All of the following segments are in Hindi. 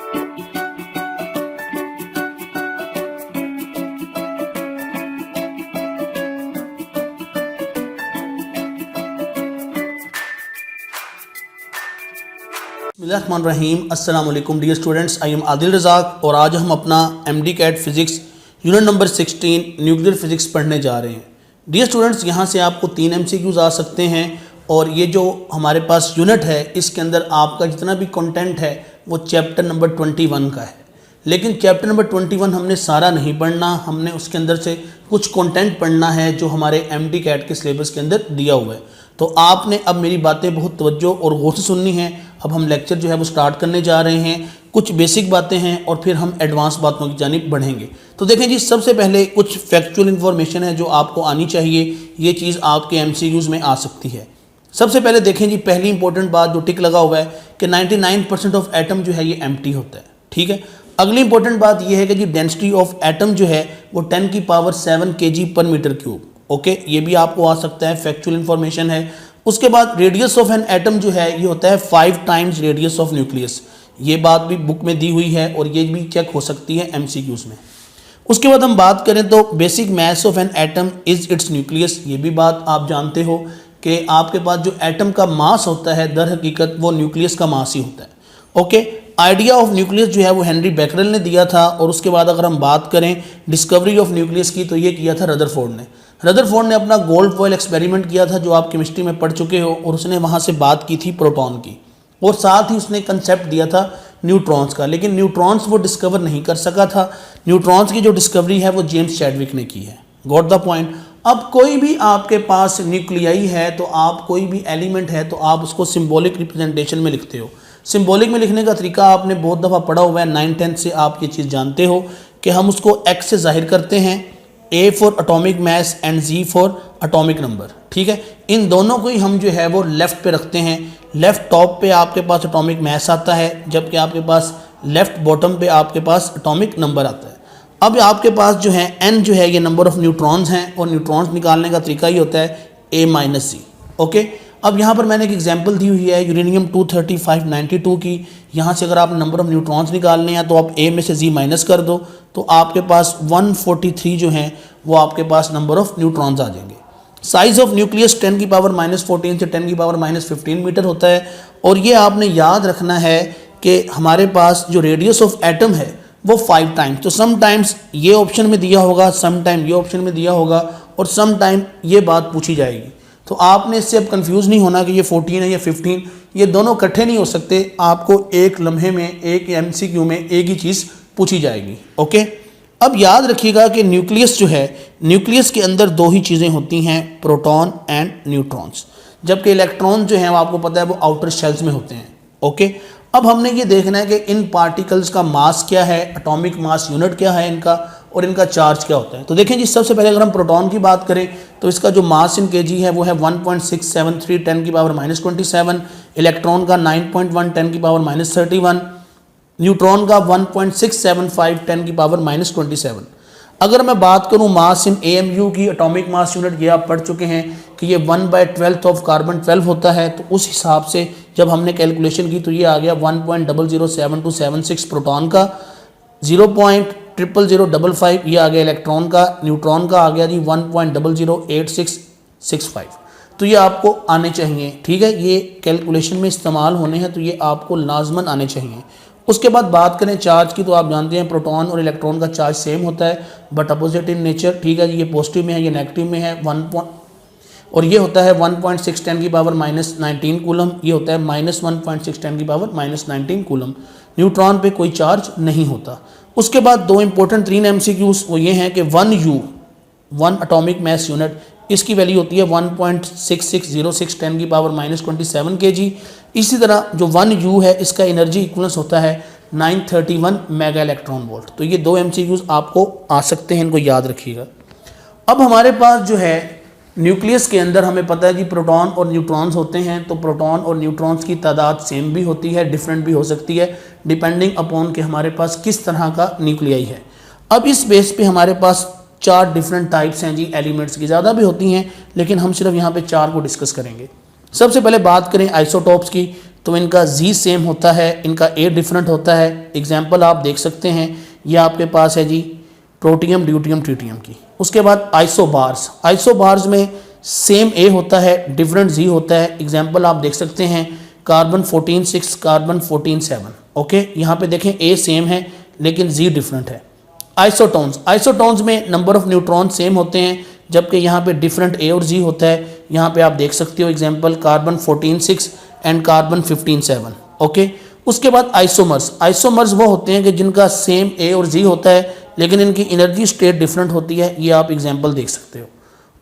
बिस्मिल्लाहिर्रहमानिर्रहीम। अस्सलाम वालेकुम dear students, I am Adil Razzaq और आज हम अपना MD CAT physics unit number 16 nuclear physics पढ़ने जा रहे हैं। डियर स्टूडेंट्स, यहाँ से आपको 3 MCQs आ सकते हैं और ये जो हमारे पास यूनिट है इसके अंदर आपका जितना भी कंटेंट है वो चैप्टर नंबर 21 का है। लेकिन चैप्टर नंबर 21 हमने सारा नहीं पढ़ना, हमने उसके अंदर से कुछ कंटेंट पढ़ना है जो हमारे MD कैट के सिलेबस के अंदर दिया हुआ है। तो आपने अब मेरी बातें बहुत तवज्जो और गौर से सुननी है। अब हम लेक्चर जो है वो स्टार्ट करने जा रहे हैं। कुछ बेसिक बातें हैं और फिर हम एडवांस बातों की जानिब बढ़ेंगे। तो देखें जी, सबसे पहले कुछ फैक्चुअल इन्फॉर्मेशन है जो आपको आनी चाहिए। ये चीज़ आपके MCQs में आ सकती है। सबसे पहले देखें जी, पहली इंपॉर्टेंट बात जो टिक लगा हुआ है कि 99% ऑफ एटम जो है ये एम्प्टी होता है। ठीक है। अगली इंपॉर्टेंट बात ये है कि जी डेंसिटी ऑफ एटम जो है वो 10⁻7 kg/m³। ओके, ये भी आपको आ सकता है, फैक्चुअल इंफॉर्मेशन है। उसके बाद रेडियस ऑफ एन एटम जो है ये होता है 5 टाइम्स रेडियस ऑफ न्यूक्लियस। ये बात भी बुक में दी हुई है और ये भी चेक हो सकती है MCQs में। उसके बाद हम बात करें तो basic mass of an atom is it's nucleus. ये भी बात आप जानते हो कि आपके पास जो एटम का मास होता है दर हकीकत वो न्यूक्लियस का मास ही होता है। ओके, आइडिया ऑफ न्यूक्लियस जो है वो हेनरी बैकरेल ने दिया था। और उसके बाद अगर हम बात करें डिस्कवरी ऑफ न्यूक्लियस की तो ये किया था रदरफोर्ड ने। रदरफोर्ड ने अपना गोल्ड फॉइल एक्सपेरिमेंट किया था जो आप केमिस्ट्री में पढ़ चुके हो, और उसने वहाँ से बात की थी प्रोटॉन की और साथ ही उसने कंसेप्ट दिया था न्यूट्रॉन्स का। लेकिन न्यूट्रॉन्स वो डिस्कवर नहीं कर सका था। न्यूट्रॉन्स की जो डिस्कवरी है वो जेम्स चैडविक ने की है। Got the point. अब कोई भी आपके पास न्यूक्लियाई है तो आप कोई भी एलिमेंट है तो आप उसको सिंबॉलिक रिप्रेजेंटेशन में लिखते हो। सिंबॉलिक में लिखने का तरीका आपने बहुत दफ़ा पढ़ा हुआ है, 9th-10th से आप ये चीज़ जानते हो कि हम उसको X से जाहिर करते हैं, A for atomic mass and Z for atomic number. ठीक है, इन दोनों को ही हम जो है वो लेफ़्ट पे रखते हैं। लेफ़्ट टॉप पे आपके पास एटॉमिक मास आता है, जबकि आपके पास लेफ़्ट बॉटम पे आपके पास एटॉमिक नंबर आता है। अब आपके पास जो है N जो है ये नंबर ऑफ़ न्यूट्रॉन्स हैं और न्यूट्रॉन्स निकालने का तरीका ही होता है A-Z। ओके, अब यहाँ पर मैंने एक एग्जांपल दी हुई है यूरेनियम 23592 की। यहाँ से अगर आप नंबर ऑफ़ न्यूट्रॉन्स निकालने हैं तो आप A में से Z माइनस कर दो तो आपके पास 143 जो हैं वो आपके पास नंबर ऑफ़ न्यूट्रॉन्स आ जाएंगे। साइज़ ऑफ न्यूक्लियस 10⁻14 से 10⁻15 मीटर होता है। और ये आपने याद रखना है कि हमारे पास जो रेडियस ऑफ एटम है वो 5 टाइम्स। तो सम टाइम्स ये ऑप्शन में दिया होगा, सम टाइम ये ऑप्शन में दिया होगा और सम टाइम ये बात पूछी जाएगी। तो आपने इससे अब कंफ्यूज नहीं होना कि ये 14 है या 15, ये दोनों इकट्ठे नहीं हो सकते। आपको एक लम्हे में एक MCQ में एक ही चीज़ पूछी जाएगी। ओके, अब याद रखिएगा कि न्यूक्लियस जो है, न्यूक्लियस के अंदर दो ही चीज़ें होती हैं, प्रोटॉन एंड न्यूट्रॉन्स, जबकि इलेक्ट्रॉन जो हैं वो आपको पता है वो आउटर शेल्स में होते हैं। ओके, अब हमने ये देखना है कि इन पार्टिकल्स का मास क्या है, एटॉमिक मास यूनिट क्या है इनका, और इनका चार्ज क्या होता है। तो देखें जी, सबसे पहले अगर हम प्रोटॉन की बात करें तो इसका जो मास इन kg है वो है 1.673 10⁻27, इलेक्ट्रॉन का 9.1 10⁻31, न्यूट्रॉन का 1.675 10⁻27। अगर मैं बात करूं मास इन AMU की, एटॉमिक मास यूनिट, ये आप पढ़ चुके हैं कि ये 1/12 ऑफ कार्बन 12 होता है। तो उस हिसाब से जब हमने कैलकुलेशन की तो ये आ गया 1.007276 प्रोटॉन का, 0.00055 ये आ गया इलेक्ट्रॉन का, न्यूट्रॉन का आ गया जी 1.008665। तो ये आपको आने चाहिए। ठीक है, ये कैलकुलेशन में इस्तेमाल होने हैं तो ये आपको लाजमन आने चाहिए। उसके बाद बात करें चार्ज की तो आप जानते हैं प्रोटॉन और इलेक्ट्रॉन का चार्ज सेम होता है बट अपोजिट इन नेचर। ठीक है जी, ये पॉजिटिव में है, ये नेगेटिव में है। और ये होता है 1.6 10⁻19 कूलम, ये होता है -1.6 10⁻19 कूलम। न्यूट्रॉन पे कोई चार्ज नहीं होता। उसके बाद दो इंपॉर्टेंट 3 MCQs वो ये हैं कि 1U 1 एटॉमिक मास यूनिट, इसकी वैल्यू होती है 1.6606 10⁻27 kg। इसी तरह जो 1U है इसका एनर्जी इक्वलेंस होता है 931 मेगा इलेक्ट्रॉन वोल्ट। तो ये 2 MCQs आपको आ सकते हैं, इनको याद रखिएगा। अब हमारे पास जो है न्यूक्लियस के अंदर हमें पता है कि प्रोटॉन और न्यूट्रॉन्स होते हैं। तो प्रोटॉन और न्यूट्रॉन्स की तादाद सेम भी होती है, डिफरेंट भी हो सकती है, डिपेंडिंग अपॉन कि हमारे पास किस तरह का न्यूक्लियाई है। अब इस बेस पे हमारे पास 4 डिफरेंट टाइप्स हैं जी एलिमेंट्स की, ज़्यादा भी होती हैं लेकिन हम सिर्फ यहाँ पे 4 को डिस्कस करेंगे। सबसे पहले बात करें आइसोटॉप्स की तो इनका जी सेम होता है, इनका ए डिफरेंट होता है। एग्जाम्पल आप देख सकते हैं, ये आपके पास है जी प्रोटियम, ड्यूटियम, ट्रिटियम की। उसके बाद आइसोबार्स, आइसोबार्स में सेम ए होता है, डिफरेंट जी होता है। एग्जाम्पल आप देख सकते हैं कार्बन 14 6, कार्बन 14 7। ओके, यहाँ पे देखें ए सेम है लेकिन जी डिफरेंट है। आइसोटोन्स, आइसोटोन्स में नंबर ऑफ न्यूट्रॉन सेम होते हैं जबकि यहाँ पे डिफरेंट ए और जी होता है। यहाँ पे आप देख सकते हो example carbon 14 6 and carbon 15 7। Okay, उसके बाद आइसोमर्स, आइसोमर्स वो होते हैं कि जिनका सेम ए और जी होता है लेकिन इनकी एनर्जी स्टेट डिफरेंट होती है। ये आप एग्जाम्पल देख सकते हो।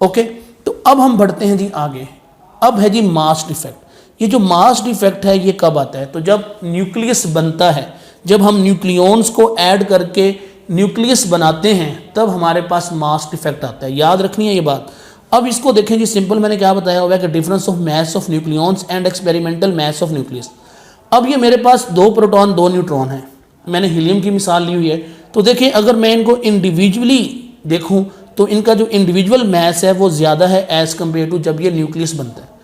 ओके, तो अब हम बढ़ते हैं जी आगे। अब है जी मास डिफेक्ट। ये जो मास डिफेक्ट है ये कब आता है? तो जब न्यूक्लियस बनता है, जब हम न्यूक्लियॉन्स को ऐड करके न्यूक्लियस बनाते हैं तब हमारे पास मास डिफेक्ट आता है। याद रखनी है ये बात। अब इसको देखें जी, सिंपल मैंने क्या बताया हुआ है कि difference of mass of nucleons and experimental mass of nucleus. अब ये मेरे पास 2 प्रोटॉन 2 न्यूट्रॉन है, मैंने हीलियम की मिसाल ली हुई है। तो देखें अगर मैं इनको इंडिविजुअली देखूं तो इनका जो इंडिविजुअल मास है वो ज़्यादा है एज़ कम्पेयर टू जब ये न्यूक्लियस बनता है।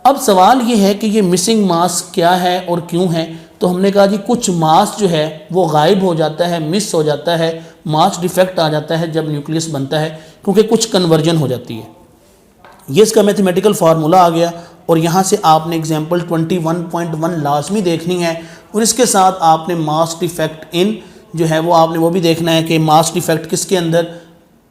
अब सवाल ये है कि ये मिसिंग मास क्या है और क्यों है? तो हमने कहा जी कुछ मास जो है वो गायब हो जाता है, मिस हो जाता है, मास डिफेक्ट आ जाता है जब न्यूक्लियस बनता है, क्योंकि कुछ कन्वर्जन हो जाती है। ये इसका मैथमेटिकल फार्मूला आ गया और यहाँ से आपने एग्जाम्पल 21.1 लाजमी देखनी है और इसके साथ आपने मास डिफेक्ट इन जो है वो आपने वो भी देखना है कि मास डिफेक्ट किसके अंदर,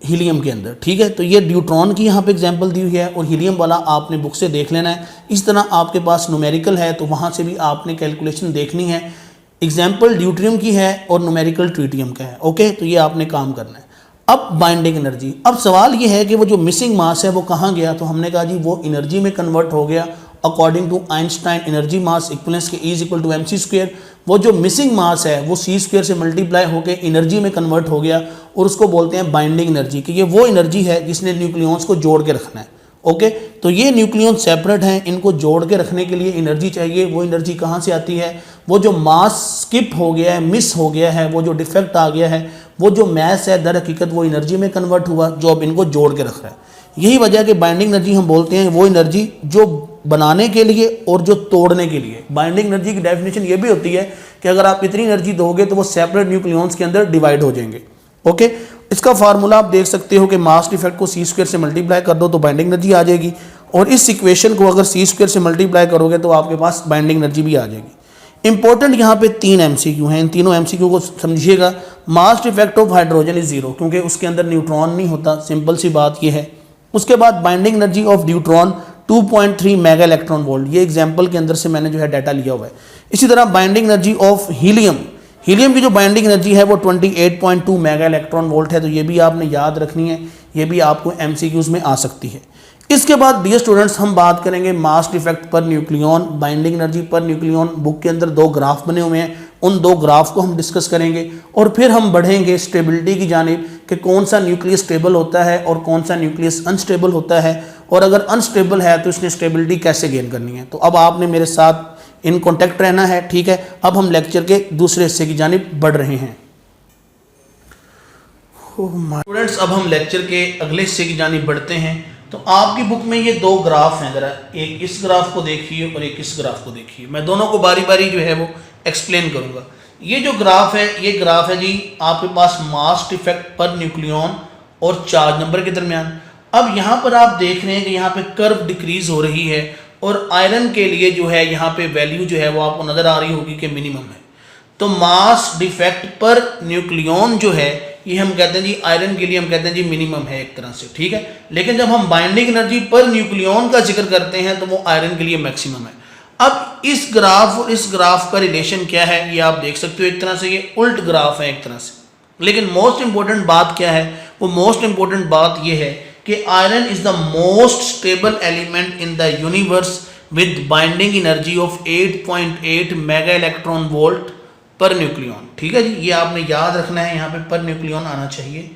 हीलियम के अंदर। ठीक है, तो ये न्यूट्रॉन की यहाँ पे एग्जांपल दी हुई है और हीलियम वाला आपने बुक से देख लेना है। इस तरह आपके पास न्यूमेरिकल है तो वहाँ से भी आपने कैलकुलेशन देखनी है। एग्जांपल ड्यूटेरियम की है और न्यूमेरिकल ट्रिटियम का है। ओके, तो ये आपने काम करना है। अब बाइंडिंग एनर्जी, अब सवाल ये है कि वो जो मिसिंग मास है वो कहाँ गया? तो हमने कहा जी वो एनर्जी में कन्वर्ट हो गया according to Einstein energy mass equivalence के E = mc स्क्वायर। वो जो मिसिंग मास है वो c स्क्वायर से मल्टीप्लाई होकर एनर्जी में कन्वर्ट हो गया और उसको बोलते हैं बाइंडिंग एनर्जी, कि ये वो एनर्जी है जिसने न्यूक्लियॉन्स को जोड़ के रखना है। ओके, तो ये न्यूक्लियॉन सेपरेट हैं, इनको जोड़ के रखने के लिए एनर्जी चाहिए। वो एनर्जी कहाँ से आती है? वो जो मास स्किप हो गया है, मिस हो गया है, वो जो डिफेक्ट आ गया है, वो जो मास है दर हकीकत वो एनर्जी में कन्वर्ट हुआ जो अब इनको जोड़ के रख रहा है। यही वजह है कि बाइंडिंग एनर्जी हम बोलते हैं वो एनर्जी जो बनाने के लिए और जो तोड़ने के लिए। बाइंडिंग एनर्जी की डेफिनेशन ये भी होती है कि अगर आप इतनी एनर्जी दोगे तो वो सेपरेट न्यूक्लियॉन्स के अंदर डिवाइड हो जाएंगे। ओके, इसका फार्मूला आप देख सकते हो कि मास डिफेक्ट को c स्क्वायर से मल्टीप्लाई कर दो तो बाइंडिंग एनर्जी आ जाएगी और इस इक्वेशन को अगर c स्क्वायर से मल्टीप्लाई करोगे तो आपके पास बाइंडिंग एनर्जी भी आ जाएगी। इंपॉर्टेंट यहाँ पे 3 MCQ हैं, इन तीनों MCQ को समझिएगा। Mass defect of hydrogen is 0 क्योंकि उसके अंदर न्यूट्रॉन नहीं होता, सिंपल सी बात ये है। उसके बाद binding energy of deuteron 2.3 mega electron volt, ये एग्जाम्पल के अंदर से मैंने जो है डाटा लिया हुआ है। इसी तरह binding energy of helium, helium की जो बाइंडिंग एनर्जी है वो 28.2 मेगा इलेक्ट्रॉन वोल्ट है। तो ये भी आपने याद रखनी है, ये भी आपको MCQs में आ सकती है। इसके बाद डियर स्टूडेंट्स हम बात करेंगे मास डिफेक्ट पर न्यूक्लियॉन, बाइंडिंग एनर्जी पर न्यूक्लियॉन। बुक के अंदर 2 ग्राफ बने हुए हैं, उन 2 ग्राफ को हम डिस्कस करेंगे और फिर हम बढ़ेंगे स्टेबिलिटी की जानिब कि कौन सा न्यूक्लियस स्टेबल होता है और कौन सा न्यूक्लियस अनस्टेबल होता है, और अगर अनस्टेबल है तो इसने स्टेबिलिटी कैसे गेन करनी है। तो अब आपने मेरे साथ इन कॉन्टैक्ट रहना है। ठीक है, अब हम लेक्चर के दूसरे हिस्से की जानिब बढ़ रहे हैं। स्टूडेंट्स अब हम लेक्चर के अगले हिस्से की जानिब बढ़ते हैं। तो आपकी बुक में ये 2 ग्राफ हैं, ज़रा एक इस ग्राफ को देखिए और एक इस ग्राफ को देखिए। मैं दोनों को बारी बारी जो है वो एक्सप्लेन करूँगा। ये जो ग्राफ है ये ग्राफ है जी आपके पास मास डिफेक्ट पर न्यूक्लियॉन और चार्ज नंबर के दरमियान। अब यहाँ पर आप देख रहे हैं कि यहाँ पे कर्व डिक्रीज हो रही है और आयरन के लिए जो है यहाँ पे वैल्यू जो है वो आपको नज़र आ रही होगी कि मिनिमम है। तो मास डिफेक्ट पर न्यूक्लियॉन जो है ये हम कहते हैं जी आयरन के लिए हम कहते हैं जी मिनिमम है एक तरह से। ठीक है, लेकिन जब हम बाइंडिंग एनर्जी पर न्यूक्लियॉन का जिक्र करते हैं तो वो आयरन के लिए मैक्सिमम है। अब इस ग्राफ और इस ग्राफ का रिलेशन क्या है ये आप देख सकते हो। एक तरह से ये उल्ट ग्राफ है एक तरह से, लेकिन मोस्ट इंपॉर्टेंट बात क्या है? वो मोस्ट इंपॉर्टेंट बात ये है कि iron is the most stable element in the universe with binding energy of 8.8 mega electron volt पर न्यूक्लियॉन। ठीक है जी, ये आपने याद रखना है, यहाँ पे पर न्यूक्लियॉन आना चाहिए।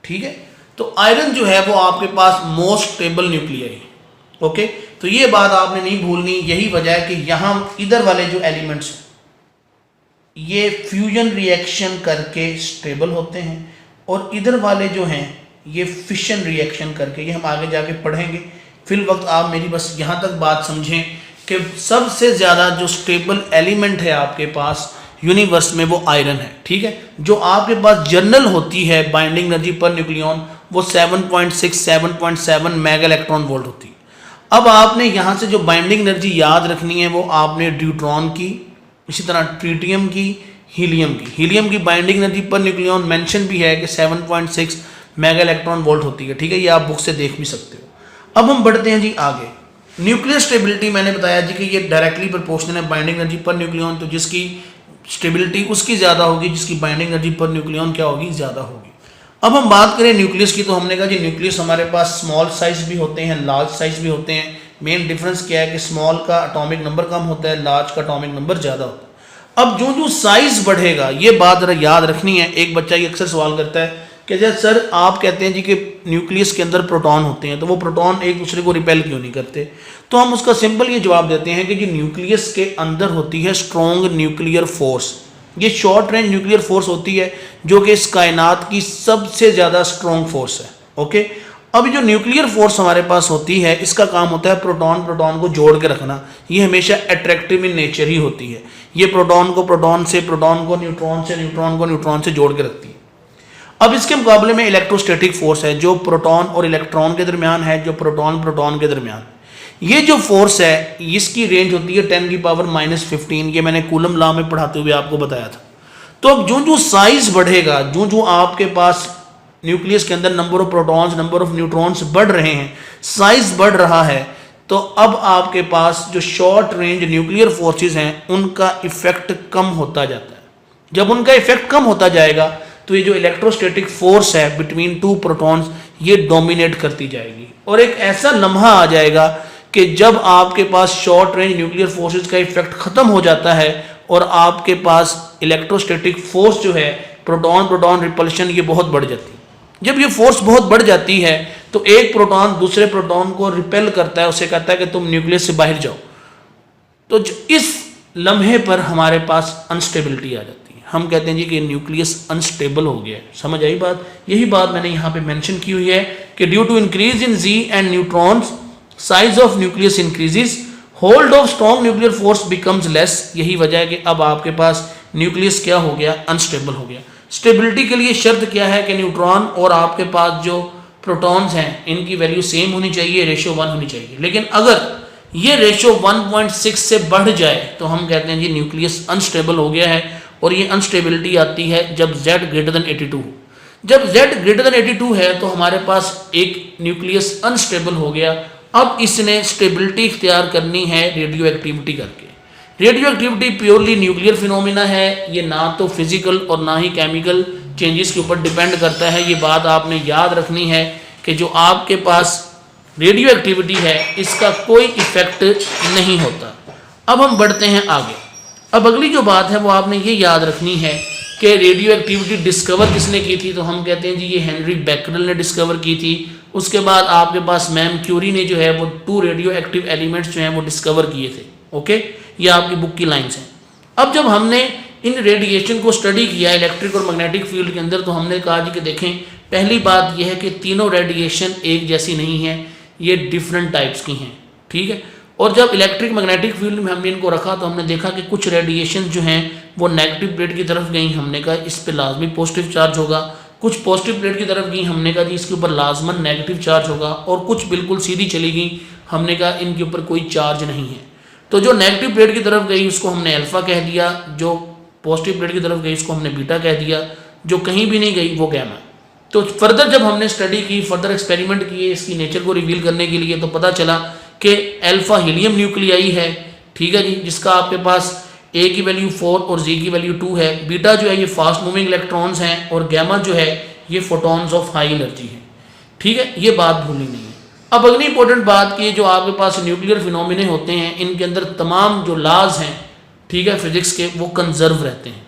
ठीक है, तो आयरन जो है वो आपके पास मोस्ट स्टेबल न्यूक्लियर है। ओके, तो ये बात आपने नहीं भूलनी। यही वजह है कि यहाँ इधर वाले जो एलिमेंट्स ये फ्यूजन रिएक्शन करके स्टेबल होते हैं और इधर वाले जो हैं ये फिशन रिएक्शन करके, ये हम आगे जाके पढ़ेंगे। फिल वक्त आप मेरी बस यहाँ तक बात समझें कि सबसे ज़्यादा जो स्टेबल एलिमेंट है आपके पास यूनिवर्स में वो आयरन है, ठीक है। जो आपके पास जर्नल होती है बाइंडिंग एनर्जी पर न्यूक्लियन वो 7.6 7.7 मेगा इलेक्ट्रॉन वोल्ट होती है। अब आपने यहाँ से जो बाइंडिंग एनर्जी याद रखनी है वो आपने ड्यूट्रॉन की, इसी तरह ट्रिटियम की, हीलियम की binding energy per nucleon mention भी है कि 7.6 मेगा इलेक्ट्रॉन वोल्ट होती है, ठीक है। ये आप बुक से देख भी सकते हो। अब हम बढ़ते हैं जी आगे। न्यूक्लियर स्टेबिलिटी मैंने बताया जी कि ये डायरेक्टली प्रोपोर्शनल है बाइंडिंग एनर्जी पर न्यूक्लियन, तो जिसकी स्टेबिलिटी उसकी ज़्यादा होगी जिसकी बाइंडिंग एनर्जी पर न्यूक्लियन क्या होगी, ज़्यादा होगी। अब हम बात करें न्यूक्लियस की, तो हमने कहा जी न्यूक्लियस हमारे पास स्मॉल साइज भी होते हैं, लार्ज साइज भी होते हैं। मेन डिफरेंस क्या है कि स्मॉल का एटॉमिक नंबर कम होता है, लार्ज का एटॉमिक नंबर ज़्यादा होता है। अब जो जो साइज बढ़ेगा ये बात ज़रा याद रखनी है। एक बच्चा ये अक्सर सवाल करता है कि जैसे सर आप कहते हैं जी कि न्यूक्लियस के अंदर प्रोटॉन होते हैं, तो वो प्रोटॉन एक दूसरे को रिपेल क्यों नहीं करते? तो हम उसका सिंपल ये जवाब देते हैं कि जी न्यूक्लियस के अंदर होती है स्ट्रॉन्ग न्यूक्लियर फोर्स। ये शॉर्ट रेंज न्यूक्लियर फोर्स होती है जो कि इस कायनात की सबसे ज़्यादा स्ट्रॉन्ग फोर्स है, ओके। अब जो न्यूक्लियर फोर्स हमारे पास होती है इसका काम होता है प्रोटॉन को जोड़ के रखना। ये हमेशा अट्रैक्टिव इन नेचर ही होती है। ये प्रोटॉन को न्यूट्रॉन से जोड़ के रखती है। अब इसके मुकाबले में इलेक्ट्रोस्टैटिक फोर्स है जो प्रोटॉन और इलेक्ट्रॉन के दरमियान है, जो प्रोटॉन के दरमियान। ये जो फोर्स है इसकी रेंज होती है 10⁻⁻15। ये मैंने कूलम लॉ में पढ़ाते हुए आपको बताया था। तो अब जो साइज बढ़ेगा, जो आपके पास न्यूक्लियस के अंदर number of protons number of neutrons बढ़ रहे हैं, साइज बढ़ रहा है, तो अब आपके पास जो शॉर्ट रेंज न्यूक्लियर फोर्सेस हैं उनका इफेक्ट कम होता जाता है। जब उनका इफेक्ट कम होता जाएगा तो ये जो इलेक्ट्रोस्टैटिक फोर्स है बिटवीन टू प्रोटॉन्स ये डोमिनेट करती जाएगी, और एक ऐसा लम्हा आ जाएगा कि जब आपके पास शॉर्ट रेंज न्यूक्लियर फोर्सेस का इफेक्ट खत्म हो जाता है और आपके पास इलेक्ट्रोस्टैटिक फोर्स जो है प्रोटॉन रिपल्शन ये बहुत बढ़ जाती है। जब ये फोर्स बहुत बढ़ जाती है तो एक प्रोटॉन दूसरे प्रोटॉन को रिपेल करता है, उसे कहता है कि तुम न्यूक्लियस से बाहर जाओ। तो इस लम्हे पर हमारे पास अनस्टेबिलिटी आ जाती है। हम कहते हैं जी कि न्यूक्लियस अनस्टेबल हो गया है। समझ आई बात? यही बात मैंने यहाँ पे मेंशन की हुई है कि due to increase in Z and neutrons size of nucleus increases, hold of strong nuclear force becomes less. यही वजह है कि अब आपके पास न्यूक्लियस क्या हो गया, अनस्टेबल हो गया। स्टेबिलिटी के लिए शर्त क्या है कि न्यूट्रॉन और आपके पास जो प्रोटॉन्स हैं इनकी वैल्यू सेम होनी चाहिए, रेशियो 1 होनी चाहिए। लेकिन अगर ये रेशियो 1.6 से बढ़ जाए तो हम कहते हैं जी न्यूक्लियस अनस्टेबल हो गया है। और ये अनस्टेबिलिटी आती है जब z ग्रेटर देन 82 हो। जब z ग्रेटर देन 82 है तो हमारे पास एक न्यूक्लियस अनस्टेबल हो गया। अब इसने स्टेबिलिटी इख्तियार करनी है रेडियो एक्टिविटी करके। Radio activity purely nuclear phenomena है, ये ना तो फिजिकल और ना ही केमिकल चेंजेस के ऊपर डिपेंड करता है। ये बात आपने याद रखनी है कि जो आपके पास रेडियो एक्टिविटी है इसका कोई इफेक्ट नहीं होता। अब हम बढ़ते हैं आगे। अब अगली जो बात है वो आपने ये याद रखनी है कि रेडियो एक्टिविटी डिस्कवर किसने की थी? तो हम कहते हैं जी ये हेनरी बैकरेल ने डिस्कवर की थी। उसके बाद आपके पास मैम क्यूरी ने जो है वो 2 रेडियो एक्टिव एलिमेंट्स जो हैं वो डिस्कवर किए थे, ओके। ये आपकी बुक की लाइन्स हैं। अब जब हमने इन रेडिएशन को स्टडी किया इलेक्ट्रिक और मैग्नेटिक फील्ड के अंदर, तो हमने कहा जी कि देखें, पहली बात यह है कि तीनों रेडिएशन एक जैसी नहीं है, ये डिफरेंट टाइप्स की हैं, ठीक है। और जब इलेक्ट्रिक मैग्नेटिक फील्ड में हमने इनको रखा तो हमने देखा कि कुछ रेडिएशन जो हैं वो नेगेटिव प्लेट की तरफ गई, हमने कहा इस पे लाजमी पॉजिटिव चार्ज होगा। कुछ पॉजिटिव प्लेट की तरफ गई, हमने कहा जी इसके ऊपर लाजमन नेगेटिव चार्ज होगा। और कुछ बिल्कुल सीधी चली गई, हमने कहा इनके ऊपर कोई चार्ज नहीं है। तो जो नेगेटिव प्लेट की तरफ गई उसको हमने अल्फा कह दिया, जो पॉजिटिव प्लेट की तरफ गई उसको हमने बीटा कह दिया, जो कहीं भी नहीं गई वो गैमा। तो फर्दर जब हमने स्टडी की, फर्दर एक्सपेरिमेंट किए इसकी नेचर को रिवील करने के लिए, तो पता चला कि अल्फा हीलियम न्यूक्लियाई है, ठीक है जी, जिसका आपके पास ए की वैल्यू 4 और जी की वैल्यू 2 है। बीटा जो है ये फास्ट मूविंग इलेक्ट्रॉन्स हैं और गैमा जो है ये फोटॉन्स ऑफ हाई एनर्जी है, ठीक है। ये बात भूलनी नहीं है। अब अगली इंपॉर्टेंट बात की, जो आपके पास न्यूक्लियर फिनोमिने होते हैं इनके अंदर तमाम जो लॉज हैं, ठीक है, फिजिक्स के, वो कंजर्व रहते हैं।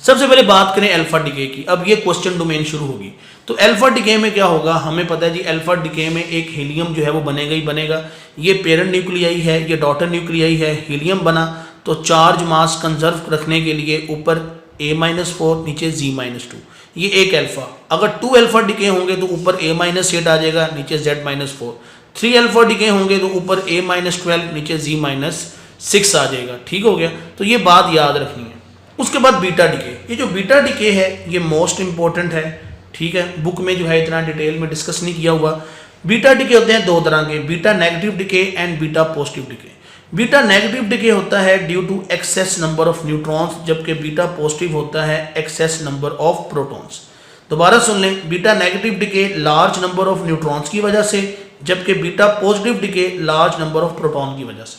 सबसे पहले बात करें अल्फा डिके की। अब ये क्वेश्चन डोमेन शुरू होगी। तो अल्फा डिके में क्या होगा, हमें पता है जी अल्फा डिके में एक हीलियम जो है वो बनेगा ही बनेगा। ये पेरेंट न्यूक्लियाई है, ये डॉटर न्यूक्लियाई है। हीलियम बना तो चार्ज मास कंजर्व रखने के लिए ऊपर A-4 नीचे Z-2, ये एक अल्फा। अगर 2 अल्फा डिके होंगे तो ऊपर A-8 आ जाएगा, नीचे Z-4। 3 अल्फा डिके होंगे तो ऊपर A-12 नीचे Z-6 आ जाएगा। ठीक हो गया, तो ये बात याद रखनी है। उसके बाद बीटा डिके, ये जो बीटा डिके है ये मोस्ट इंपॉर्टेंट है। ठीक है, बुक में जो है इतना डिटेल में डिस्कस नहीं किया हुआ। बीटा डिके होते हैं दो तरह के, beta negative decay and beta positive decay. Beta negative decay होता है due to excess number of neutrons, जबकि बीटा पॉजिटिव होता है एक्सेस नंबर ऑफ प्रोटॉन्स। दोबारा सुन लें, beta negative decay large number of neutrons की वजह से, जबकि beta positive decay large number of proton की वजह से।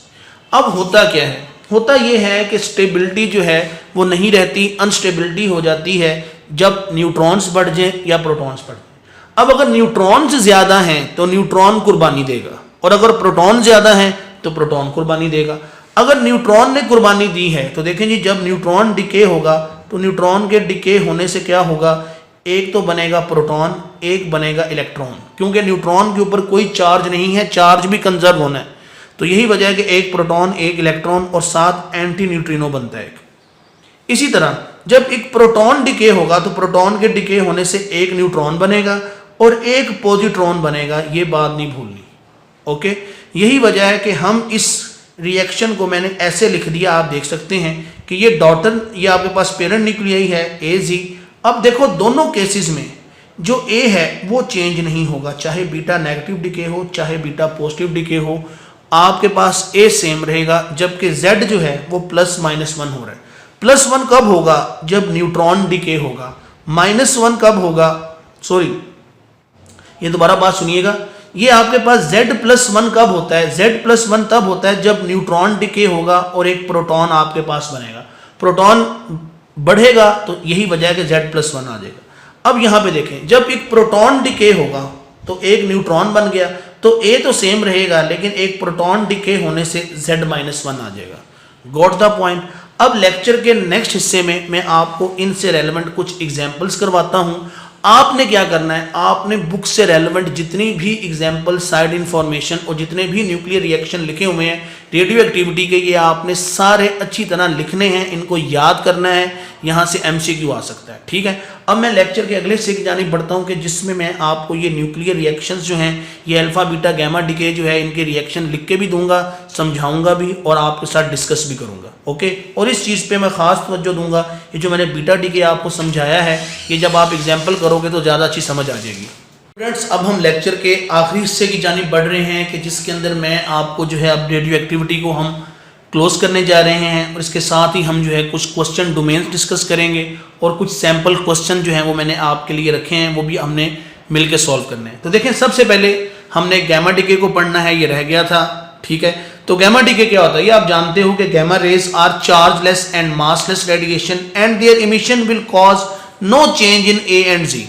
अब होता क्या है, होता यह है कि स्टेबिलिटी जो है वो नहीं रहती, अनस्टेबिलिटी हो जाती है जब न्यूट्रॉन्स बढ़ जाए या प्रोटॉन्स बढ़ जाए। अब अगर न्यूट्रॉन्स ज़्यादा हैं तो न्यूट्रॉन कुर्बानी देगा, और अगर प्रोटॉन ज़्यादा हैं तो प्रोटॉन कुर्बानी देगा। अगर न्यूट्रॉन ने कुर्बानी दी है तो देखें जी, जब न्यूट्रॉन डिके होगा तो न्यूट्रॉन के डिके होने से क्या होगा, एक तो बनेगा प्रोटॉन, एक बनेगा इलेक्ट्रॉन, क्योंकि न्यूट्रॉन के ऊपर कोई चार्ज नहीं है, चार्ज भी कंजर्व होना है। तो यही वजह है कि एक प्रोटॉन, एक इलेक्ट्रॉन और साथ एंटी न्यूट्रिनो बनता है। इसी तरह जब एक प्रोटॉन डिके होगा तो प्रोटॉन के डिके होने से एक न्यूट्रॉन बनेगा और एक पॉजिट्रॉन बनेगा, ये बात नहीं भूलनी। ओके, यही वजह है कि हम इस रिएक्शन को मैंने ऐसे लिख दिया, आप देख सकते हैं कि ये डॉटर, ये आपके पास पेरेंट न्यूक्लियाई है AZ। अब देखो दोनों केसेस में जो A है वो चेंज नहीं होगा, चाहे बीटा नेगेटिव डिके हो चाहे बीटा पॉजिटिव डिके हो, आपके पास A सेम रहेगा, जबकि Z जो है वो +-1 हो रहा है। +1 कब होगा, जब न्यूट्रॉन डिके होगा। -1 कब होगा, सॉरी ये दोबारा बात सुनिएगा, ये आपके पास Z+1 कब होता है, Z+1 तब होता है जब न्यूट्रॉन डिके होगा और एक प्रोटॉन आपके पास बनेगा, प्रोटॉन बढ़ेगा तो यही वजह है कि Z+1 आ जाएगा। अब यहाँ पे देखें, जब एक प्रोटॉन डिके होगा तो एक न्यूट्रॉन बन गया, तो A तो सेम रहेगा लेकिन एक प्रोटॉन डिके होने से Z-1 आ जाएगा। Got the point. अब लेक्चर के नेक्स्ट हिस्से में मैं आपको इनसे रेलेवेंट कुछ एग्जाम्पल्स करवाता हूँ। आपने क्या करना है, आपने बुक से रेलेवेंट जितनी भी एग्जाम्पल, साइड इंफॉर्मेशन और जितने भी न्यूक्लियर रिएक्शन लिखे हुए हैं रेडियो एक्टिविटी के, ये आपने सारे अच्छी तरह लिखने हैं, इनको याद करना है, यहाँ से MCQ आ सकता है। ठीक है, अब मैं लेक्चर के अगले हिस्से की जानिब बढ़ता हूँ कि जिसमें मैं आपको ये न्यूक्लियर रिएक्शंस जो हैं, ये अल्फा बीटा गैमा डिके जो है, इनके रिएक्शन लिख के भी दूंगा, समझाऊंगा भी और आपके साथ डिस्कस भी करूंगा। ओके, और इस चीज़ पे मैं खास तवज्जो दूंगा, ये जो मैंने बीटा डिके आपको समझाया है, ये जब आप एग्जाम्पल करोगे तो ज़्यादा अच्छी समझ आ जाएगी। स्टूडेंट्स, अब हम लेक्चर के आखिरी हिस्से की जानिब बढ़ रहे हैं कि जिसके अंदर मैं आपको जो है अब रेडियो एक्टिविटी को हम क्लोज करने जा रहे हैं, और इसके साथ ही हम जो है कुछ क्वेश्चन डोमेन्स डिस्कस करेंगे और कुछ सैम्पल क्वेश्चन जो हैं वो मैंने आपके लिए रखे हैं, वो भी हमने मिल के सॉल्व करने हैं। तो देखें, सबसे पहले हमने गैमा डिके को पढ़ना है, ये रह गया था। ठीक है, तो गैमा डिके क्या होता है, ये आप जानते हो कि gamma rays are chargeless and massless radiation and their emission will cause no change in A and Z।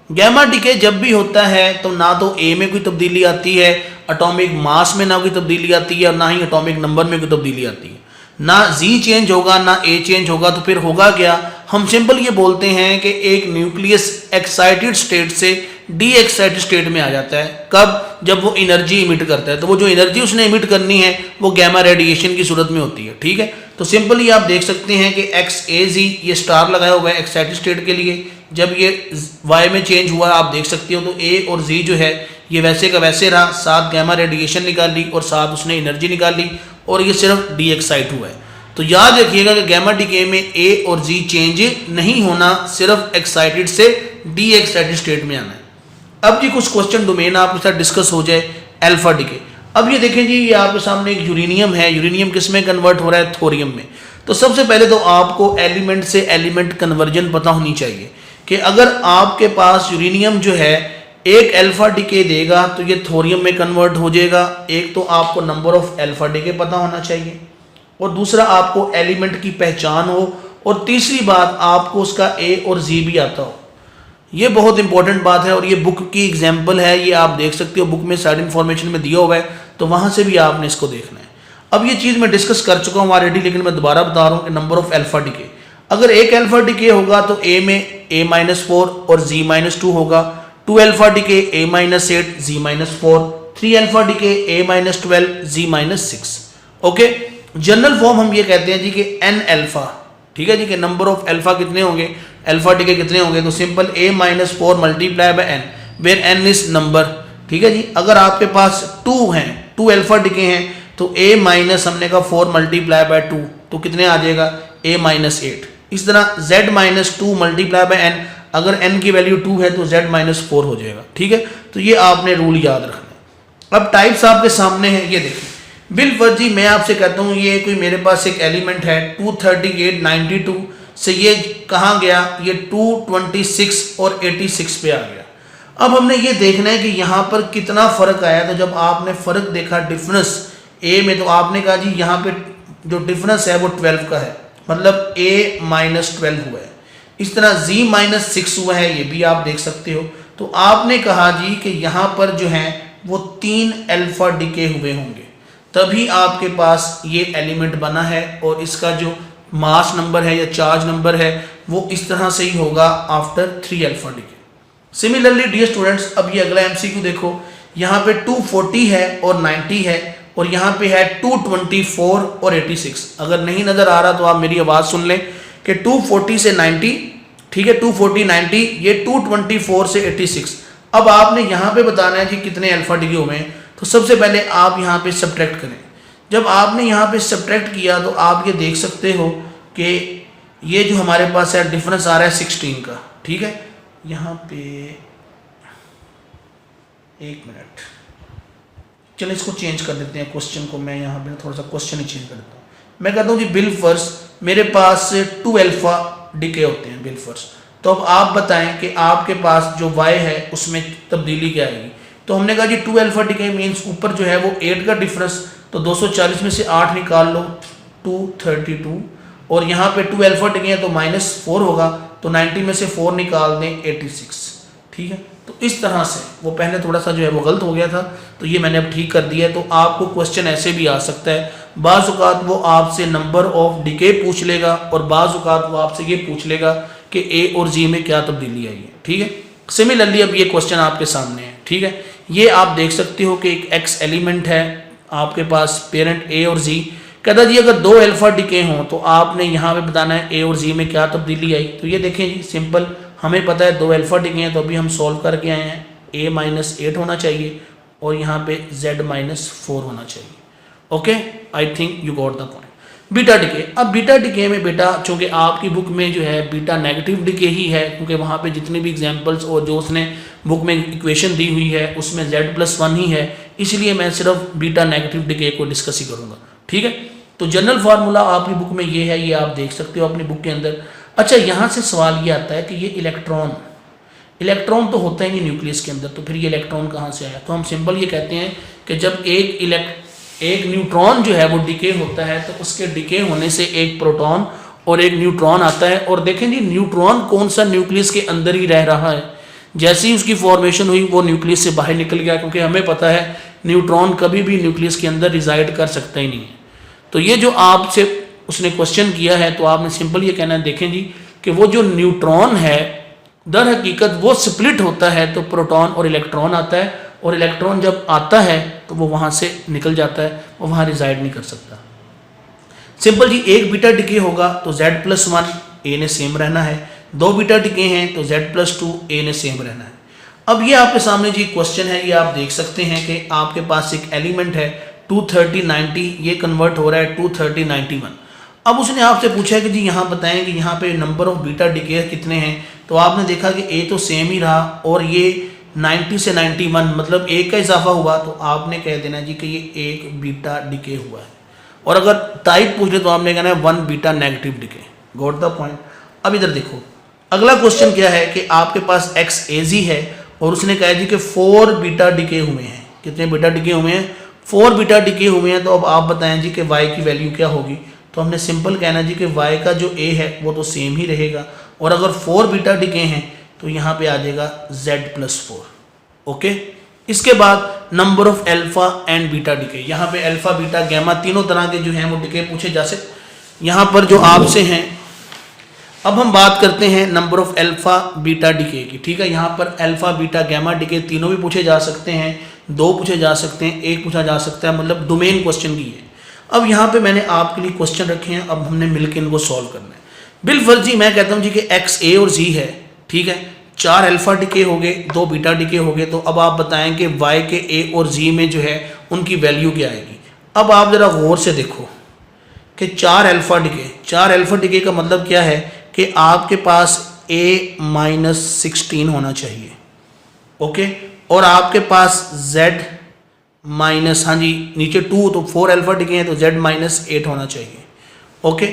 Gamma decay जब भी होता है तो ना तो A में कोई तब्दीली आती है, एटॉमिक मास में ना कोई तब्दीली आती है, और ना ही एटॉमिक नंबर में कोई तब्दीली आती है, ना Z चेंज होगा ना A चेंज होगा। तो फिर होगा क्या, हम सिंपल ये बोलते हैं कि एक न्यूक्लियस एक्साइटेड स्टेट से डी एक्साइटेड स्टेट में आ जाता है। कब, जब वो एनर्जी इमिट करता है, तो वो जो एनर्जी उसने इमिट करनी है वो गैमा रेडिएशन की सूरत में होती है। ठीक है, तो सिंपली आप देख सकते हैं कि XAZ, ये स्टार लगाया हुआ है एक्साइटेड स्टेट के लिए, जब ये Y में चेंज हुआ आप देख सकते हो, तो A और Z जो है ये वैसे का वैसे रहा, साथ गैमा रेडिएशन निकाली और साथ उसने एनर्जी निकाली, और ये सिर्फ डी एक्साइट हुआ है। तो याद रखिएगा कि गैमा डिके में A और Z चेंज नहीं होना, सिर्फ एक्साइटेड से डी एक्साइटेड स्टेट में आना है। अब जी कुछ क्वेश्चन डोमेन आपके साथ डिस्कस हो जाए। अल्फा डिके, अब ये देखें जी, ये आपके सामने एक यूरेनियम है, यूरेनियम किस में कन्वर्ट हो रहा है, थोरियम में। तो सबसे पहले तो आपको एलिमेंट से एलिमेंट कन्वर्जन पता होनी चाहिए कि अगर आपके पास यूरेनियम जो है एक अल्फा डिके देगा तो ये थोरियम में कन्वर्ट हो जाएगा। एक तो आपको नंबर ऑफ अल्फा डिके पता होना चाहिए, और दूसरा आपको एलिमेंट की पहचान हो, और तीसरी बात आपको उसका A और Z भी आता हो। ये बहुत इंपॉर्टेंट बात है, और ये बुक की एग्जाम्पल है, ये आप देख सकते हो, बुक में साइड इन्फॉर्मेशन में दिया हुआ है, तो वहाँ से भी आपने इसको देखना है। अब ये चीज़ मैं डिस्कस कर चुका हूँ ऑलरेडी, लेकिन मैं दोबारा बता रहा हूँ कि नंबर ऑफ अल्फा डिके, अगर एक अल्फा डिके होगा तो A में A-4 और Z-2 होगा, 2 alpha decay A-8 Z-4, 3 alpha decay A-12 Z-6। Okay, general form हम ये कहते हैं जी कि n अल्फा, ठीक है जी, कि नंबर ऑफ अल्फा कितने होंगे, अल्फा डिके कितने होंगे, तो simple A-4 multiply by n, where n is number, ठीक है जी। अगर आपके पास 2 हैं, 2 अल्फा डिके हैं, तो a माइनस हमने कहा 4 मल्टीप्लाई बाय 2 तो कितने आ जाएगा a माइनस 8। इस तरह z minus 2 multiply by n, अगर n की वैल्यू 2 है तो z माइनस 4 हो जाएगा, ठीक है। तो ये आपने रूल याद रखना है। अब टाइप्स आपके सामने है, ये देखिए बिलफर्ज जी, मैं आपसे कहता हूँ ये कोई मेरे पास एक एलिमेंट है 238 92 से ये कहाँ गया, ये 226 और 86 पे आ गया। अब हमने ये देखना है कि यहाँ पर कितना फ़र्क आया। तो जब आपने फ़र्क देखा डिफरेंस ए में, तो आपने कहा जी यहाँ पे जो डिफरेंस है वो 12 का है, मतलब a माइनस 12 हुआ है। इस तरह z माइनस 6 हुआ है, ये भी आप देख सकते हो। तो आपने कहा जी कि यहाँ पर जो है वो 3 अल्फा डिके हुए होंगे, तभी आपके पास ये एलिमेंट बना है। और इसका जो मास नंबर है या चार्ज नंबर है वो इस तरह से ही होगा after 3 alpha decay. Similarly dear students, अब ये अगला एमसीक्यू देखो, यहाँ पे 240 है और 90 है, और यहाँ पे है 224 और 86। अगर नहीं नज़र आ रहा तो आप मेरी आवाज़ सुन लें कि 240 से 90, ठीक है, 240 90, ये 224 से 86। अब आपने यहाँ पे बताना है कि कितने अल्फा डिके हुए हैं। तो सबसे पहले आप यहाँ पे सब्ट्रैक्ट करें। जब आपने यहाँ पे सब्ट्रैक्ट किया तो आप ये देख सकते हो कि ये जो हमारे पास है डिफरेंस आ रहा है 16 का, ठीक है। यहाँ पे एक मिनट, चलो इसको चेंज कर देते हैं क्वेश्चन को। मैं यहाँ पे थोड़ा सा क्वेश्चन ही चेंज कर देता हूँ। मैं कहता हूँ जी बिल फर्स मेरे पास 2 अल्फा डिके होते हैं बिल फर्स। तो अब आप बताएं कि आपके पास जो y है उसमें तब्दीली क्या आएगी। तो हमने कहा जी 2 अल्फा डिके मीन्स ऊपर जो है वो 8 का डिफरेंस, तो 240 में से 8 निकाल लो 232, और यहाँ पे 2 अल्फा डिके हैं तो -4 होगा, तो 90 में से 4 निकाल दें 86, ठीक है। तो इस तरह से वो पहले थोड़ा सा जो है वो गलत हो गया था, तो ये मैंने अब ठीक कर दिया है। तो आपको क्वेश्चन ऐसे भी आ सकता है, बाज़ औक़ात वो आपसे नंबर ऑफ डिके पूछ लेगा और बाज़ औक़ात वो आपसे ये पूछ लेगा कि ए और जी में क्या तब्दीली आई है, ठीक है। सिमिलरली अब ये क्वेश्चन आपके सामने है, ठीक है। ये आप देख सकते हो कि एक एक्स एलिमेंट है आपके पास, पेरेंट ए और जी। कहता जी अगर 2 अल्फा डिके हों तो आपने यहाँ पे बताना है ए और जी में क्या तब्दीली आई। तो ये देखें जी सिंपल, हमें पता है 2 अल्फा डिके हैं, तो अभी हम सॉल्व करके आए हैं। a माइनस 8 होना चाहिए और यहाँ पे z माइनस 4 होना चाहिए। Okay, I think you got the point. Beta decay, अब बीटा डिके में बेटा चूँकि आपकी बुक में जो है बीटा नेगेटिव डिके ही है, क्योंकि वहाँ पे जितनी भी एग्जांपल्स और जो उसने बुक में इक्वेशन दी हुई है उसमें z+1 ही है, इसलिए मैं सिर्फ बीटा नेगेटिव डिके को डिस्कस ही करूँगा, ठीक है। तो जनरल फार्मूला आपकी बुक में ये है, ये आप देख सकते हो अपनी बुक के अंदर। अच्छा, यहाँ से सवाल ये आता है कि ये इलेक्ट्रॉन तो होता ही नहीं न्यूक्लियस के अंदर, तो फिर ये इलेक्ट्रॉन कहाँ से आया। तो हम सिंपल ये कहते हैं कि जब एक न्यूट्रॉन जो है वो डिके होता है तो उसके डिके होने से एक प्रोटॉन और एक न्यूट्रॉन आता है। और देखें जी न्यूट्रॉन कौन सा न्यूक्लियस के अंदर ही रह रहा है, जैसे ही उसकी फॉर्मेशन हुई वो न्यूक्लियस से बाहर निकल गया, क्योंकि हमें पता है न्यूट्रॉन कभी भी न्यूक्लियस के अंदर रिजाइड कर सकता ही नहीं है। तो ये जो आपसे उसने क्वेश्चन किया है, तो आपने सिंपल ये कहना है, देखें जी कि वो जो न्यूट्रॉन है दर हकीकत वो स्प्लिट होता है तो प्रोटॉन और इलेक्ट्रॉन आता है, और इलेक्ट्रॉन जब आता है तो वो वहाँ से निकल जाता है, वो वहाँ रिजाइड नहीं कर सकता। सिंपल जी, एक बीटा डिके होगा तो z+1 a ने सेम रहना है, 2 बीटा डिके हैं तो z+2 a ने सेम रहना है। अब ये आपके सामने जी क्वेश्चन है, ये आप देख सकते हैं कि आपके पास एक एलिमेंट है 230 90, ये कन्वर्ट हो रहा है 230 91। अब उसने आपसे पूछा है कि जी यहाँ बताएं कि यहाँ पे नंबर ऑफ बीटा डिके कितने हैं। तो आपने देखा कि ए तो सेम ही रहा और ये 90 से 91 मतलब एक का इजाफा हुआ, तो आपने कह देना जी कि ये एक बीटा डिके हुआ है। और अगर टाइप पूछ ले तो आपने कहना है 1 beta negative decay. Got the point. अब इधर देखो, अगला क्वेश्चन क्या है कि आपके पास एक्स एजी है और उसने कहा जी कि 4 बीटा डिके हुए हैं। कितने बीटा डिके हुए हैं? 4 बीटा डिके हुए हैं। तो अब आप बताएं जी कि y की वैल्यू क्या होगी। तो हमने सिंपल कहना जी कि y का जो a है वो तो सेम ही रहेगा, और अगर 4 बीटा डिके हैं तो यहाँ पे आ जाएगा z+4। ओके, इसके बाद number of alpha and beta decay, यहाँ पे अल्फा बीटा गैमा तीनों तरह के जो हैं वो डिके पूछे जा सकते यहाँ पर जो आपसे हैं। अब हम बात करते हैं number of alpha beta decay की, ठीक है। यहाँ पर अल्फा बीटा गैमा डिके तीनों भी पूछे जा सकते हैं, 2 पूछे जा सकते हैं, 1 पूछा जा सकता है, मतलब डोमेन क्वेश्चन की है। अब यहाँ पे मैंने आपके लिए क्वेश्चन रखे हैं, अब हमने मिलकर इनको सॉल्व करना है। बिलफर्जी मैं कहता हूँ जी कि एक्स ए और जी है, ठीक है। 4 अल्फा डिके हो गए, 2 बीटा डिके हो गए। तो अब आप बताएं कि y के a और z में जो है उनकी वैल्यू क्या आएगी। अब आप ज़रा गौर से देखो कि 4 अल्फा डिके का मतलब क्या है कि आपके पास a-16 होना चाहिए, ओके, और आपके पास z माइनस, हाँ जी नीचे 2, तो 4 अल्फा डिके हैं तो z-8 होना चाहिए, ओके।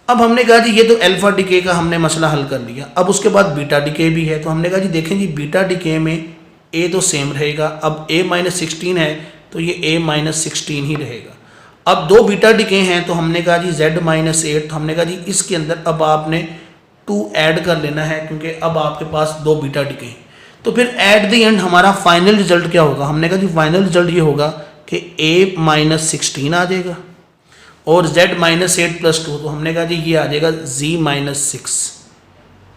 अब हमने कहा जी ये तो अल्फा डिके का हमने मसला हल कर लिया। अब उसके बाद बीटा डिके भी है, तो हमने कहा जी देखें जी बीटा डिके में a तो सेम रहेगा। अब a-16 है तो ये a-16 ही रहेगा। अब 2 बीटा डिके हैं तो हमने कहा जी z-8, तो हमने कहा जी इसके अंदर अब आपने 2 ऐड कर लेना है क्योंकि अब आपके पास 2 बीटा डिके हैं। तो फिर एट द एंड हमारा फाइनल रिजल्ट क्या होगा। हमने कहा जी फाइनल रिजल्ट ये होगा कि a-16 आ जाएगा और z-8 + 2, तो हमने कहा जी ये आ जाएगा z-6।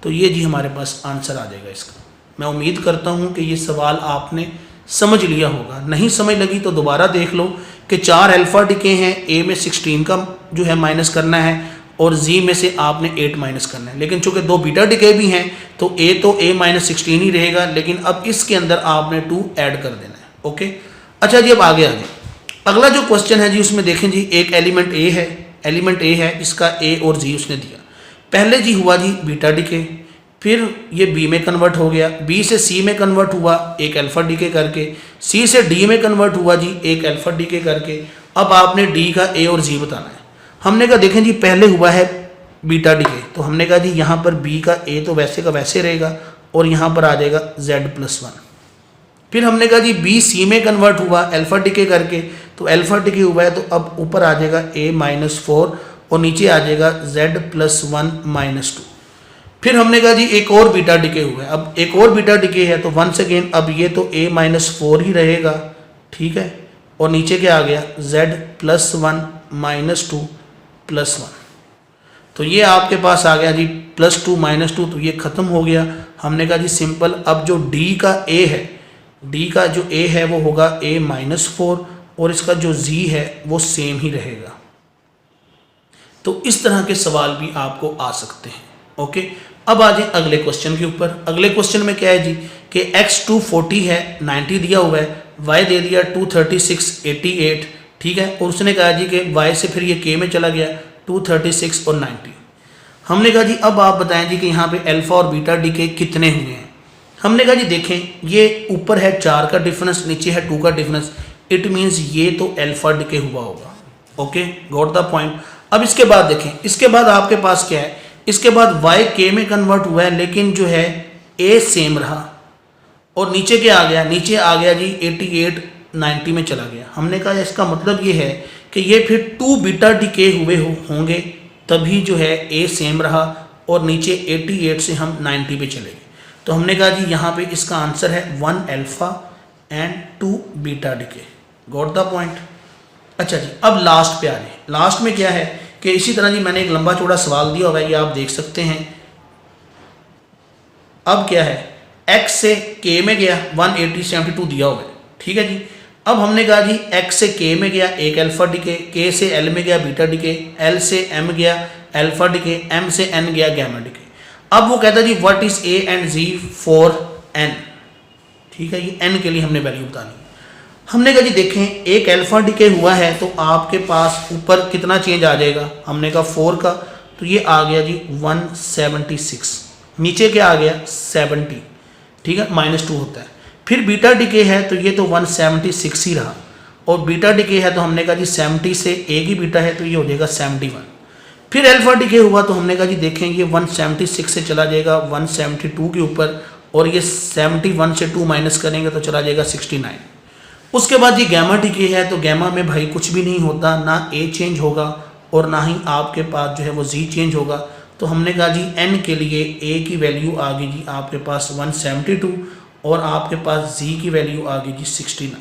तो ये जी हमारे पास आंसर आ जाएगा इसका। मैं उम्मीद करता हूँ कि ये सवाल आपने समझ लिया होगा। नहीं समझ लगी तो दोबारा देख लो कि 4 अल्फा डिके हैं, a में 16 का जो है माइनस करना है और z में से आपने 8 माइनस करना है। लेकिन चूंकि 2 बीटा डिके भी हैं तो a-16 ही रहेगा, लेकिन अब इसके अंदर आपने 2 ऐड कर देना है, ओके। अच्छा जी अब आगे अगला जो क्वेश्चन है जी उसमें देखें जी एक एलिमेंट a है, इसका a और z उसने दिया। पहले जी हुआ जी बीटा डिके, फिर ये b में कन्वर्ट हो गया, b से c में कन्वर्ट हुआ एक अल्फा डिके करके, c से d में कन्वर्ट हुआ जी एक अल्फा डिके करके। अब आपने d का a और z बताना है। हमने कहा देखें जी पहले हुआ है बीटा डिके, तो हमने कहा जी यहाँ पर b का a तो वैसे का वैसे रहेगा और यहाँ पर आ जाएगा z+1। फिर हमने कहा जी b c में कन्वर्ट हुआ अल्फा डिके करके, तो अल्फा डिके हुआ है तो अब ऊपर आ जाएगा a-4 और नीचे आ जाएगा z+1-2। फिर हमने कहा जी एक और बीटा डिके हुआ है। अब एक और बीटा डिके है तो वंस अगेन अब ये तो a-4 ही रहेगा, ठीक है, और नीचे क्या आ गया z+1-2+1। तो ये आपके पास आ गया जी +2-2, तो ये ख़त्म हो गया। हमने कहा जी सिंपल, अब जो d का a है, d का जो a है वो होगा a-4 और इसका जो z है वो सेम ही रहेगा। तो इस तरह के सवाल भी आपको आ सकते हैं, ओके। अब आ जाए अगले क्वेश्चन के ऊपर। अगले क्वेश्चन में क्या है जी कि x 240 है, 90 दिया हुआ है, y दे दिया 236 88, ठीक है, और उसने कहा जी कि y से फिर ये k में चला गया 236 और 90। हमने कहा जी अब आप बताएं जी कि यहाँ पे अल्फा और बीटा डिके कितने हुए हैं। हमने कहा जी देखें ये ऊपर है 4 का डिफरेंस, नीचे है 2 का डिफरेंस, इट मीन्स ये तो अल्फा डिके हुआ होगा, ओके, गॉट द पॉइंट। अब इसके बाद देखें, इसके बाद आपके पास क्या है, इसके बाद y k में कन्वर्ट हुआ है लेकिन जो है a सेम रहा और नीचे क्या आ गया, नीचे आ गया जी 88 90 में चला गया। हमने कहा इसका मतलब ये है कि ये फिर 2 बीटा डिके हुए होंगे तभी जो है a सेम रहा और नीचे 88 से हम 90 पे चले गए। तो हमने कहा जी यहाँ पे इसका आंसर है 1 alpha and 2 beta decay, got the point. अच्छा जी अब लास्ट पे आ रहे हैं। लास्ट में क्या है कि इसी तरह जी मैंने एक लंबा चौड़ा सवाल दिया हुआ है, ये आप देख सकते हैं। अब क्या है x से k में गया 180-72 दिया हुआ है, ठीक है जी। अब हमने कहा जी x से k में गया एक अल्फा डिके, k से l में गया बीटा डिके, l से m गया अल्फा डिके, m से n गया गैमा डिके। अब वो कहता है जी what is a and z for n, ठीक है, ये n के लिए हमने वैल्यू बतानी है। हमने कहा जी देखें एक अल्फा डिके हुआ है तो आपके पास ऊपर कितना चेंज आ जाएगा, हमने कहा 4 का, तो ये आ गया जी 176, नीचे क्या आ गया 70, ठीक है, -2 होता है। फिर बीटा डिके है तो ये तो 176 ही रहा और बीटा डिके है तो हमने कहा जी 70 से एक ही बीटा है तो ये हो जाएगा 71। फिर अल्फा डिके हुआ तो हमने कहा जी देखें ये 176 से चला जाएगा 172 के ऊपर और ये 71 से 2 माइनस करेंगे तो चला जाएगा 69। उसके बाद ये गैमा डिके है तो गैमा में भाई कुछ भी नहीं होता, ना a चेंज होगा और ना ही आपके पास जो है वो z चेंज होगा। तो हमने कहा जी n के लिए a की वैल्यू आ गई जी आपके पास 172 और आपके पास z की वैल्यू आ गई जी 69।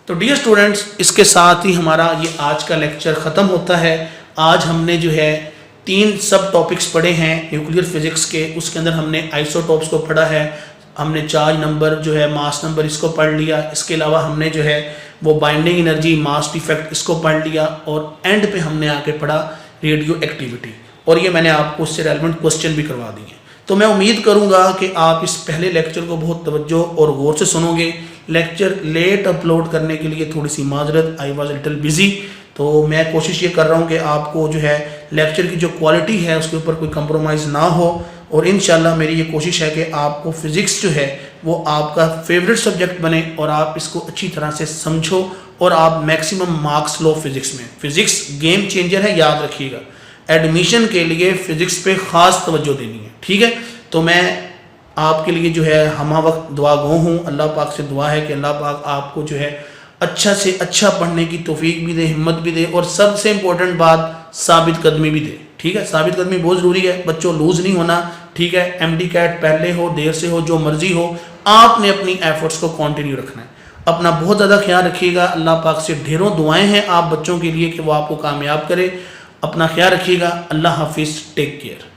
तो डियर स्टूडेंट्स इसके साथ ही हमारा ये आज का लेक्चर ख़त्म होता है। आज हमने जो है 3 सब टॉपिक्स पढ़े हैं न्यूक्लियर फिजिक्स के। उसके अंदर हमने आइसोटॉप्स को पढ़ा है, हमने चार्ज नंबर जो है मास नंबर इसको पढ़ लिया, इसके अलावा हमने जो है वो बाइंडिंग एनर्जी मास डिफेक्ट इसको पढ़ लिया और एंड पे हमने आके पढ़ा रेडियो एक्टिविटी और ये मैंने आपको उससे रेलेवेंट क्वेश्चन भी करवा दिए। तो मैं उम्मीद करूँगा कि आप इस पहले लेक्चर को बहुत तवज्जो और गौर से सुनोगे। लेक्चर लेट अपलोड करने के लिए थोड़ी सी माजरत, आई वॉज लिटिल बिजी। तो मैं कोशिश ये कर रहा हूँ कि आपको जो है लेक्चर की जो क्वालिटी है उसके ऊपर कोई कंप्रोमाइज़ ना हो, और इंशाल्लाह मेरी ये कोशिश है कि आपको फ़िज़िक्स जो है वो आपका फेवरेट सब्जेक्ट बने और आप इसको अच्छी तरह से समझो और आप मैक्सिमम मार्क्स लो फ़िज़िक्स में। फ़िज़िक्स गेम चेंजर है, याद रखिएगा। एडमिशन के लिए फ़िज़िक्स पे ख़ास तवज्जो देनी है, ठीक है। तो मैं आपके लिए जो है हम वक्त दुआ गो हूँ। अल्लाह पाक से दुआ है कि अल्लाह पाक आपको जो है अच्छा से अच्छा पढ़ने की तौफीक भी दे, हिम्मत भी दे, और सबसे इम्पोर्टेंट बात साबित कदमी भी दे, ठीक है। साबित कदमी बहुत ज़रूरी है बच्चों, लूज़ नहीं होना, ठीक है। MD कैट पहले हो देर से हो जो मर्जी हो, आपने अपनी एफर्ट्स को कंटिन्यू रखना है। अपना बहुत ज़्यादा ख्याल रखिएगा। अल्लाह पाक से ढेरों दुआएं हैं आप बच्चों के लिए कि वो आपको कामयाब करे। अपना ख्याल रखिएगा। अल्लाह हाफिज़, टेक केयर।